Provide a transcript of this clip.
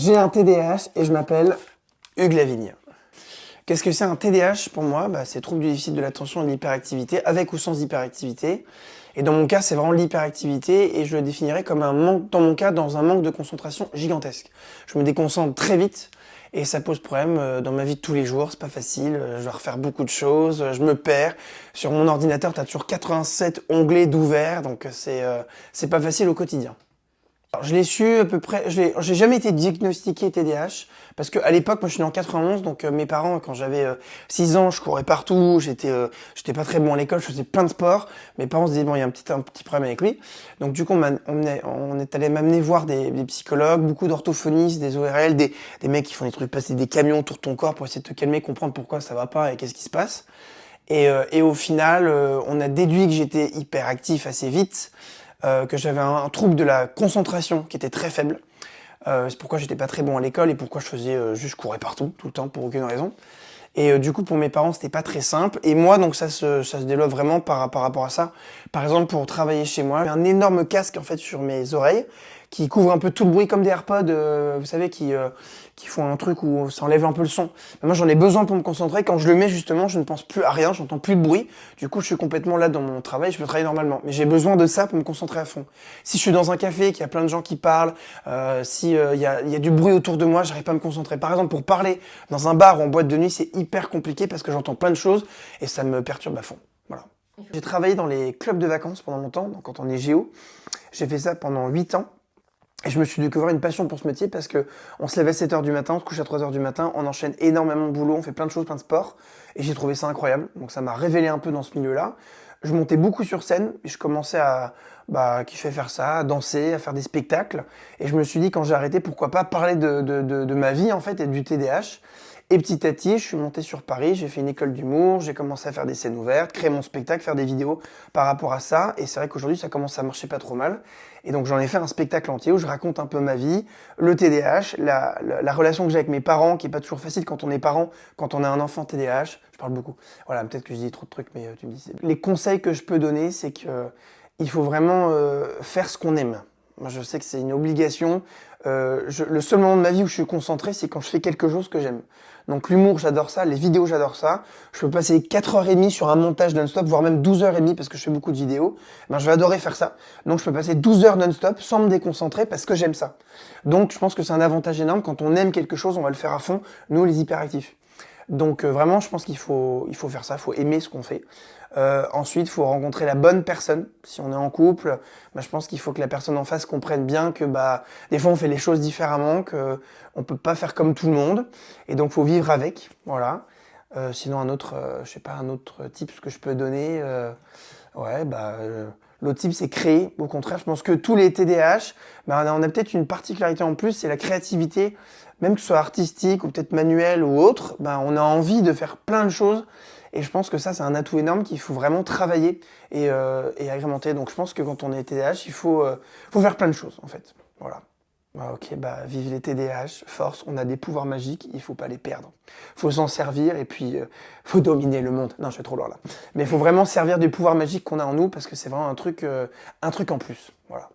J'ai un TDAH et je m'appelle Hugues Lavigne. Qu'est-ce que c'est un TDAH pour moi? C'est trouble du déficit de l'attention et de l'hyperactivité, avec ou sans hyperactivité. Et dans mon cas, c'est vraiment l'hyperactivité et je le définirais comme un manque, dans mon cas, dans un manque de concentration gigantesque. Je me déconcentre très vite et ça pose problème dans ma vie de tous les jours. C'est pas facile, je dois refaire beaucoup de choses, je me perds. Sur mon ordinateur, t'as toujours 87 onglets d'ouvert, donc c'est pas facile au quotidien. Alors, je l'ai su à peu près, j'ai jamais été diagnostiqué TDAH, parce qu'à l'époque, moi je suis né en 91, donc mes parents, quand j'avais 6 ans, je courais partout, j'étais pas très bon à l'école, je faisais plein de sport. Mes parents se disaient, bon, il y a un petit problème avec lui. Donc du coup, on est allé m'amener voir des psychologues, beaucoup d'orthophonistes, des ORL, des mecs qui font des trucs, passer des camions autour de ton corps pour essayer de te calmer, comprendre pourquoi ça va pas et qu'est-ce qui se passe. Et au final, on a déduit que j'étais hyperactif assez vite, que j'avais un trouble de la concentration qui était très faible. C'est pourquoi j'étais pas très bon à l'école et pourquoi je faisais juste je courais partout, tout le temps, pour aucune raison. Et du coup, pour mes parents, c'était pas très simple. Et moi, donc ça se développe vraiment par rapport à ça. Par exemple, pour travailler chez moi, j'ai un énorme casque en fait sur mes oreilles qui couvre un peu tout le bruit, comme des AirPods, vous savez, qui font un truc où ça enlève un peu le son. Mais moi, j'en ai besoin pour me concentrer. Quand je le mets, justement, je ne pense plus à rien, j'entends plus de bruit. Du coup, je suis complètement là dans mon travail, je peux travailler normalement. Mais j'ai besoin de ça pour me concentrer à fond. Si je suis dans un café, qu'il y a plein de gens qui parlent, si il y a du bruit autour de moi, j'arrive pas à me concentrer. Par exemple, pour parler dans un bar ou en boîte de nuit, c'est hyper compliqué parce que j'entends plein de choses et ça me perturbe à fond. Voilà. J'ai travaillé dans les clubs de vacances pendant longtemps, donc quand on est géo. J'ai fait ça pendant 8 ans. Et je me suis découvert une passion pour ce métier parce que on se lève à 7 heures du matin, on se couche à 3 heures du matin, on enchaîne énormément de boulot, on fait plein de choses, plein de sports. Et j'ai trouvé ça incroyable. Donc ça m'a révélé un peu dans ce milieu-là. Je montais beaucoup sur scène et je commençais à kiffer faire ça, à danser, à faire des spectacles. Et je me suis dit quand j'ai arrêté, pourquoi pas parler de ma vie en fait et du TDAH. Et petit à petit, je suis monté sur Paris, j'ai fait une école d'humour, j'ai commencé à faire des scènes ouvertes, créer mon spectacle, faire des vidéos par rapport à ça. Et c'est vrai qu'aujourd'hui, ça commence à marcher pas trop mal. Et donc j'en ai fait un spectacle entier où je raconte un peu ma vie, le TDAH, la relation que j'ai avec mes parents, qui est pas toujours facile quand on est parent, quand on a un enfant TDAH. Je parle beaucoup. Voilà, peut-être que je dis trop de trucs, mais tu me dis. Les conseils que je peux donner, c'est que il faut vraiment faire ce qu'on aime. Moi, je sais que c'est une obligation. Le seul moment de ma vie où je suis concentré, c'est quand je fais quelque chose que j'aime. Donc l'humour, j'adore ça, les vidéos, j'adore ça. Je peux passer 4h30 sur un montage non-stop, voire même 12h30 parce que je fais beaucoup de vidéos. Je vais adorer faire ça. Donc je peux passer 12 heures non-stop sans me déconcentrer parce que j'aime ça. Donc je pense que c'est un avantage énorme. Quand on aime quelque chose, on va le faire à fond. Nous, les hyperactifs. Donc vraiment, je pense qu'il faut faire ça, il faut aimer ce qu'on fait. Ensuite, il faut rencontrer la bonne personne. Si on est en couple, je pense qu'il faut que la personne en face comprenne bien que des fois on fait les choses différemment, que on peut pas faire comme tout le monde, et donc faut vivre avec. Voilà. Sinon je sais pas, un autre tip que je peux donner. L'autre type, c'est créer. Au contraire, je pense que tous les TDAH, on a peut-être une particularité en plus, c'est la créativité. Même que ce soit artistique ou peut-être manuel ou autre, on a envie de faire plein de choses. Et je pense que ça, c'est un atout énorme qu'il faut vraiment travailler et agrémenter. Donc je pense que quand on est TDAH, il faut faire plein de choses, en fait. Voilà. Vive les TDAH, force, on a des pouvoirs magiques, il faut pas les perdre. Faut s'en servir et puis faut dominer le monde. Non, je suis trop loin là. Mais il faut vraiment servir du pouvoir magique qu'on a en nous parce que c'est vraiment un truc en plus. Voilà.